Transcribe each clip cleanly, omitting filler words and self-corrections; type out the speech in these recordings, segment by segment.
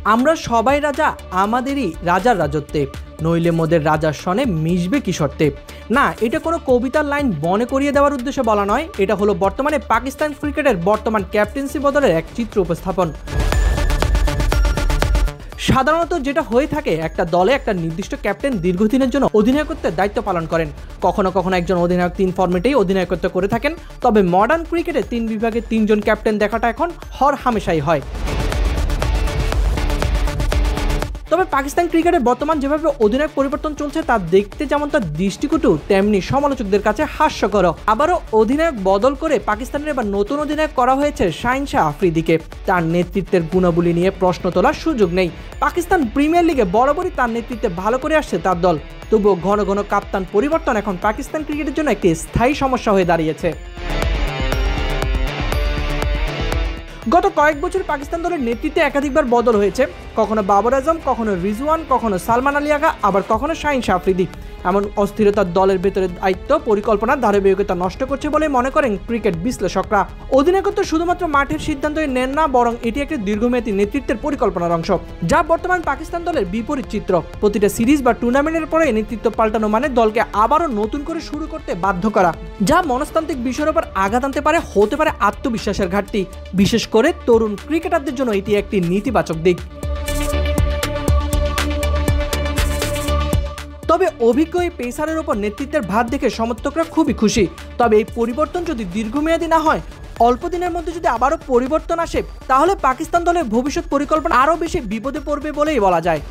আমরা সবাই রাজা আমাদেরই রাজার রাজত্বে, নইলে মোদের রাজার সনে মিশবে কি শর্তে। না, এটা কোনো কবিতার লাইন মনে করিয়ে দেওয়ার উদ্দেশ্যে বলা নয়, এটা হলো বর্তমানে পাকিস্তান ক্রিকেটের বর্তমান ক্যাপ্টেন্সি বদলের এক চিত্র উপস্থাপন। সাধারণত যেটা হয়ে থাকে, একটা দলে একটা নির্দিষ্ট ক্যাপ্টেন দীর্ঘদিনের জন্য অধিনায়কত্বের দায়িত্ব পালন করেন। কখনো কখনো একজন অধিনায়ক 3 ফরম্যাটেই অধিনায়কত্ব করে থাকেন। তবে মডার্ন ক্রিকেটে 3 বিভাগে 3 জন ক্যাপ্টেন দেখাটা এখন হর হামেশাই হয়। তবে পাকিস্তান ক্রিকেটের বর্তমান যেভাবে অধিনায়ক পরিবর্তন চলছে তা দেখতে যেমন তার দৃষ্টিকটু, তেমনি সমালোচকদের কাছে হাস্যকর। আবারও অধিনায়ক বদল করে পাকিস্তানের এবার নতুন অধিনায়ক করা হয়েছে শাহিন শাহ আফ্রিদিকে। তার নেতৃত্বের গুণাবলী নিয়ে প্রশ্ন তোলার সুযোগ নেই। পাকিস্তান প্রিমিয়ার লিগে বরাবরই তার নেতৃত্বে ভালো করে আসছে তার দল। তবুও ঘন ঘন কাপ্তান পরিবর্তন এখন পাকিস্তান ক্রিকেটের জন্য একটি স্থায়ী সমস্যা হয়ে দাঁড়িয়েছে। গত কয়েক বছর পাকিস্তান দলের নেতৃত্বে একাধিকবার বদল হয়েছে, কখনো বাবর আজম, কখনো রিজওয়ান, কখনো সালমান আলী আগা, আবার কখনো শাহিন শাহ আফ্রিদি। এমন অস্থিরতার দলের ভেতরে দায়িত্ব পরিকল্পনার ধারাবাহিকতা নষ্ট করছে বলে মনে করেন ক্রিকেট বিশ্লেষকরা। অধিনায়কত্ব শুধুমাত্র মাঠের সিদ্ধান্তই নেন না, বরং এটি একটি দীর্ঘমেয়াদী নেতৃত্বের পরিকল্পনার অংশ, যা বর্তমান পাকিস্তান দলের বিপরীত চিত্র। প্রতিটা সিরিজ বা টুর্নামেন্টের পরে নেতৃত্ব পাল্টানো মানে দলকে আবারও নতুন করে শুরু করতে বাধ্য করা, যা মনস্তান্ত্রিক বিষয়ের উপর আঘাত আনতে পারে, হতে পারে আত্মবিশ্বাসের ঘাটতি। বিশেষ করে তরুণ ক্রিকেটারদের জন্য এটি একটি নেতিবাচক দিক। তবে অভিজ্ঞ এই পেসারের ওপর নেতৃত্বের ভার দেখে সমর্থকরা খুবই খুশি। তবে এই পরিবর্তন যদি দীর্ঘমেয়াদী না হয়, অল্প দিনের মধ্যে যদি আবারও পরিবর্তন আসে, তাহলে পাকিস্তান দলের ভবিষ্যৎ পরিকল্পনা আরও বেশি বিপদে পড়বে বলেই বলা যায়।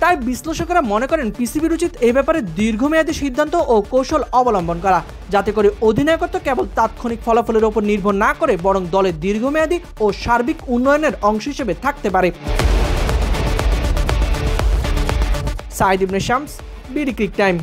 তাই বিশ্লেষকেরা মনে করেন পিসিবির উচিত এই ব্যাপারে দীর্ঘমেয়াদী সিদ্ধান্ত ও কৌশল অবলম্বন করা, যাতে করে অধিনায়কত্ব কেবল তাৎক্ষণিক ফলাফলের ওপর নির্ভর না করে বরং দলের দীর্ঘমেয়াদী ও সার্বিক উন্নয়নের অংশ হিসেবে থাকতে পারে। সাইদ ইবনে শামস, বিডি ক্রিক টাইম।